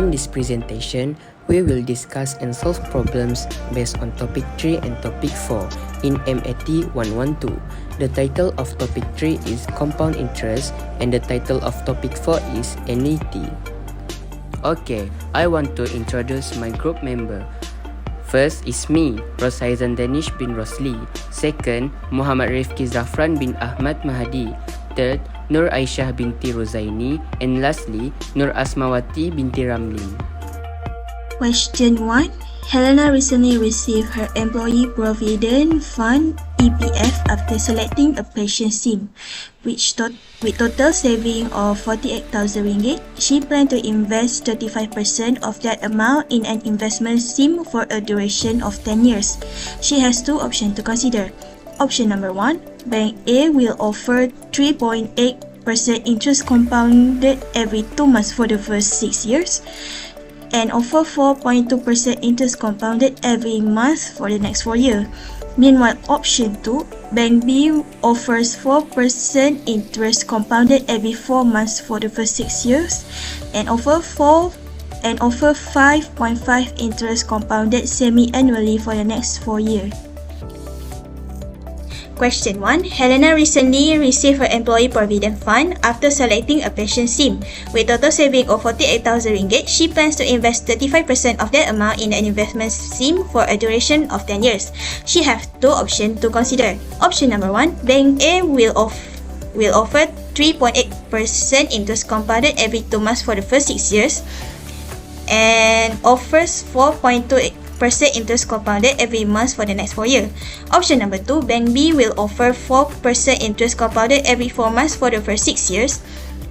In this presentation, we will discuss and solve problems based on topic 3 and topic 4 in MAT 112. The title of topic 3 is Compound Interest and the title of topic 4 is Annuity. Okay, I want to introduce my group member. First is me, Rosaizan Danish bin Rosli. Second, Muhammad Rifki Zafran bin Ahmad Mahdi. Third, Nur Aisyah binti Rozaini. And lastly, Nur Asmawati binti Ramlin. Question 1. Helena recently received her Employee Provident Fund EPF after selecting a pension scheme, with total saving of 48,000 ringgit. She planned to invest 35% of that amount in an investment scheme for a duration of 10 years. She has two options to consider. Option number 1, Bank A will offer 3.8% interest compounded every 2 months for the first 6 years. And offer 4.2% interest compounded every month for the next 4 years. Meanwhile, option 2, Bank B offers 4% interest compounded every 4 months for the first 6 years and offer 5.5 interest compounded semi-annually for the next 4 years. Question 1. Helena recently received her Employee Provident Fund after selecting a pension scheme. With total saving of 48,000 ringgit, she plans to invest 35% of that amount in an investment scheme for a duration of 10 years. She has two options to consider. Option number 1, Bank A will offer 3.8% interest compounded every 2 months for the first 6 years and offers 4.28% interest compounded every month for the next 4 years. Option number 2, Bank B will offer 4% interest compounded every 4 months for the first 6 years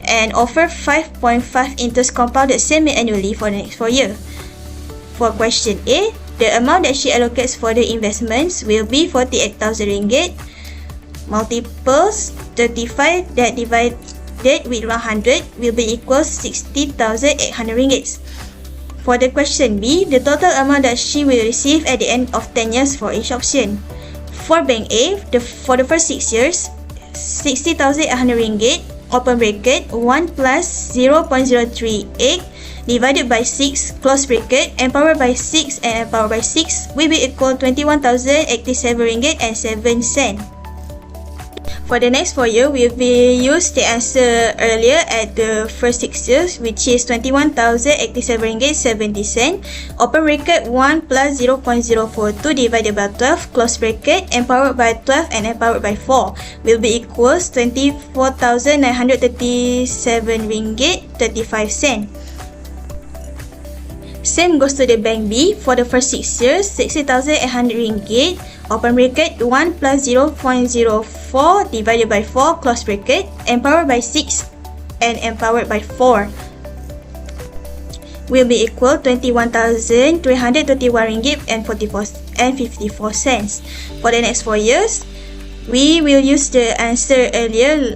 and offer 5.5 interest compounded semi-annually for the next 4 years. For question A, the amount that she allocates for the investments will be 48,000 ringgit multiples 35 that divided with 100 will be equals 60,800 ringgit. For the question B, the total amount that she will receive at the end of 10 years for each option. For Bank A, for the first 6 years, 60,800 ringgit, open bracket, 1 plus 0.038 divided by 6, close bracket, and powered by 6 and powered by 6 will be equal 21,087 ringgit and 7 cents. For the next 4 years, we will use the answer earlier at the first 6 years, which is 21,087 ringgit 70 cents. Open bracket 1 plus 0.042 divided by 12, close bracket, and powered by 12 and powered by 4 will be equals 24,937 ringgit 35 cents. Same goes to the Bank B. For the first 6 years, 60,800 ringgit, open bracket, 1 plus 0.04 divided by 4, close bracket, empowered by 6 and empowered by 4 will be equal 21,331 ringgit and 54 cents. For the next 4 years, we will use the answer earlier,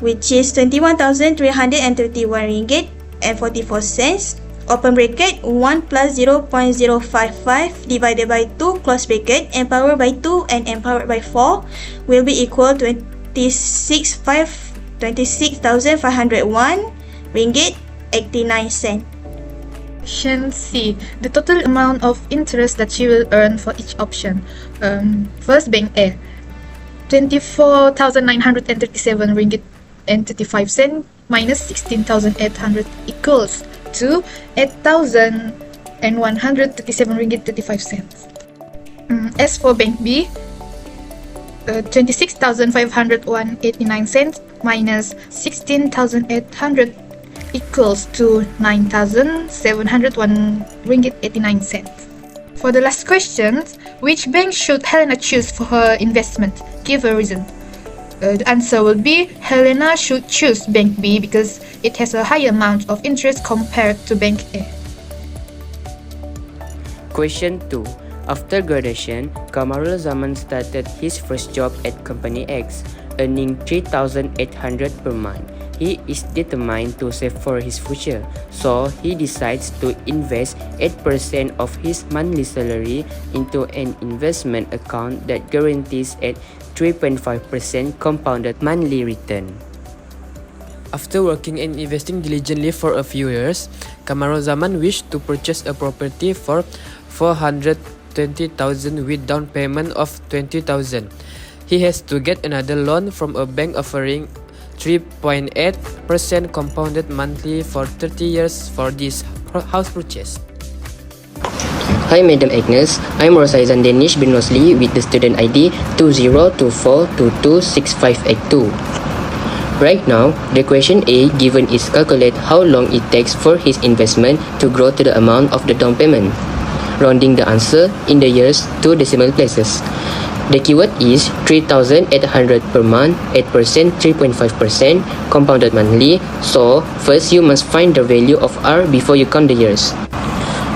which is 21,331 ringgit and 44 cents. Open bracket, 1 plus 0.055 divided by 2, close bracket, empowered by 2 and empowered by 4 will be equal 26,501 ringgit 89 cents. Option C, the total amount of interest that she will earn for each option. First, Bank A, 24,937 ringgit and 35 cents minus 16,800 equals to 8,137 ringgit 35 cents. As for Bank B, 26,501.89 cents minus 16,800 equals to 9,701 ringgit 89 cents. For the last question, which bank should Helena choose for her investment? Give a reason. The answer will be Helena should choose Bank B because it has a higher amount of interest compared to Bank A. Question 2. After graduation, Kamarul Zaman started his first job at Company X, earning 3,800 per month. He is determined to save for his future, so he decides to invest 8% of his monthly salary into an investment account that guarantees a 3.5% compounded monthly return. After working and investing diligently for a few years, Kamaruzaman wished to purchase a property for 420,000 with down payment of 20,000. He has to get another loan from a bank offering 3.8% compounded monthly for 30 years for this house purchase. Hi Madam Agnes, I'm Rosaizan Danish bin Rosli with the student ID 2024226582. Right now, the question A given is calculate how long it takes for his investment to grow to the amount of the down payment, rounding the answer in the years to decimal places. The keyword is 3,800 per month, 8%, 3.5%, compounded monthly. So, first you must find the value of R before you count the years.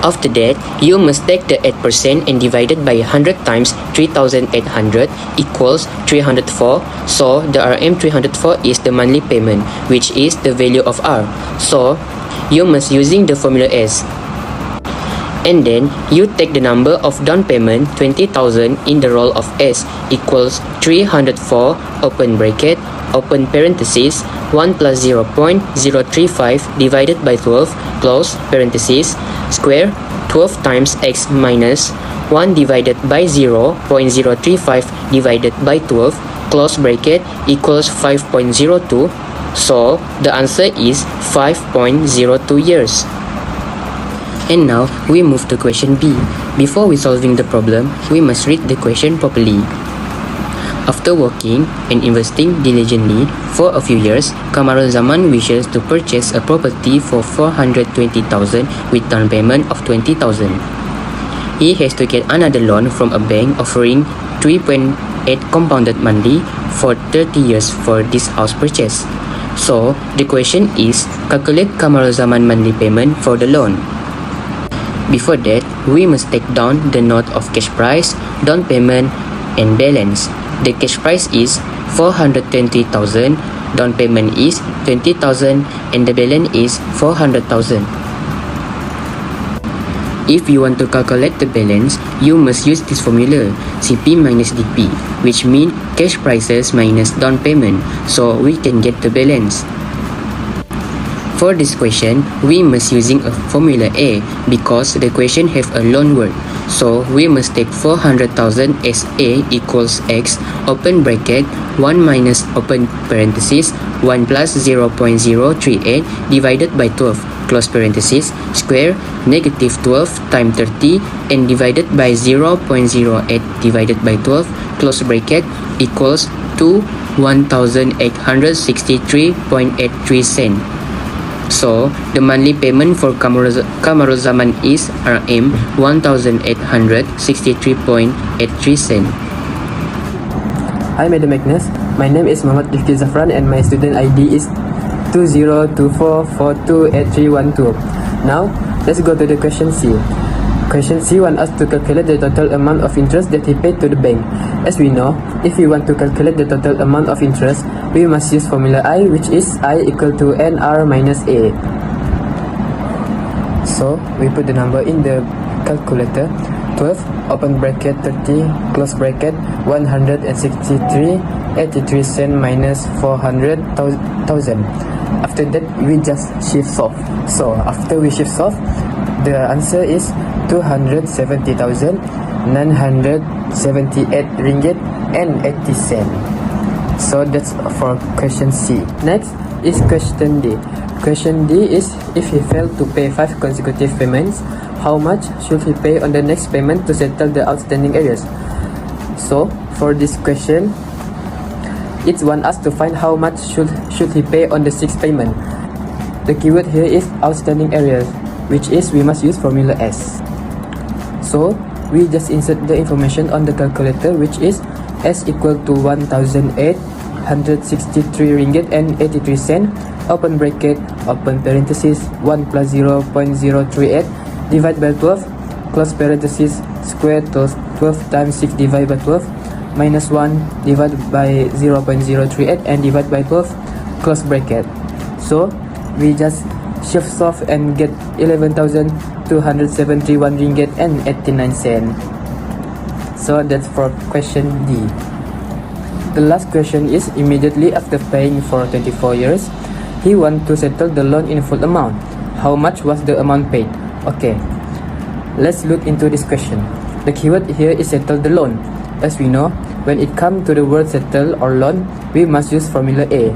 After that, you must take the 8% and divide it by 100 times 3,800 equals 304. So, the RM 304 is the monthly payment, which is the value of R. So, you must using the formula S. And then, you take the number of down payment 20,000 in the row of S equals 304 open bracket, open parenthesis, 1 plus 0.035 divided by 12, close parenthesis, square 12 times x minus 1 divided by 0.035 divided by 12, close bracket, equals 5.02. So, the answer is 5.02 years. And now, we move to question B. Before we solving the problem, we must read the question properly. After working and investing diligently for a few years, Kamaruzaman wishes to purchase a property for 420,000 with down payment of 20,000. He has to get another loan from a bank offering 3.8 compounded monthly for 30 years for this house purchase. So, the question is, calculate Kamaruzaman monthly payment for the loan. Before that, we must take down the note of cash price, down payment, and balance. The cash price is 420,000, down payment is 20,000, and the balance is 400,000. If you want to calculate the balance, you must use this formula, CP minus DP, which means cash prices minus down payment, so we can get the balance. For this question, we must using a formula A because the question have a loan word. So we must take 400,000 as A equals X, open bracket, 1 minus open parenthesis, 1 plus 0.038 divided by 12, close parenthesis, square, negative 12 times 30 and divided by 0.08 divided by 12, close bracket, equals to 1,863.83 cents. So, the monthly payment for Kamaruzaman is RM 1,863.83 cents. Hi Madam Agnes, my name is Muhammad Ifki Zafran and my student ID is 2024428312. Now, let's go to the question C. Question C wants us to calculate the total amount of interest that he paid to the bank. As we know, if we want to calculate the total amount of interest, we must use formula I, which is I equal to NR minus A. So, we put the number in the calculator. 12, open bracket, 30, close bracket, 163.83 cents minus 400,000. After that, we just shift off. So, after we shift off, the answer is 270,978 ringgit and 80 cents. So that's for question C. Next is question D. Question D is if he failed to pay 5 consecutive payments, how much should he pay on the next payment to settle the outstanding areas? So for this question, it wants us to find how much should he pay on the 6th payment. The keyword here is outstanding areas, which is we must use formula S. So we just insert the information on the calculator, which is S equal to 1,863 ringgit and 83 cents, open bracket, open parenthesis, 1 plus 0.038 divided by 12, close parenthesis, square 12 times 6 divided by 12, minus 1 divided by 0.038 and divided by 12, close bracket. So we just shift off and get 11,271 ringgit and 89 cents. So that's for question D. The last question is immediately after paying for 24 years, He want to settle the loan in full amount. How much was the amount paid? Okay, let's look into this question. The keyword here is settle the loan. As we know, when it comes to the word settle or loan, we must use formula A.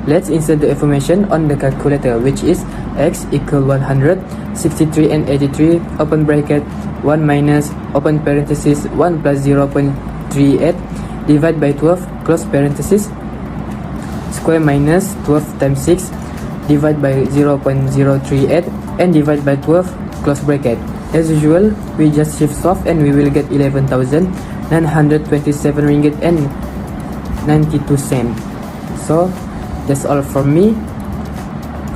Let's insert the information on the calculator, which is x equal 100, 63 and 83, open bracket, 1 minus, open parenthesis, 1 plus 0.38, divide by 12, close parenthesis, square minus 12 times 6, divide by 0.038, and divide by 12, close bracket. As usual, we just shift off and we will get 11,927 ringgit and 92 cents. So, that's all from me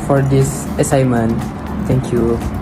for this assignment. Thank you.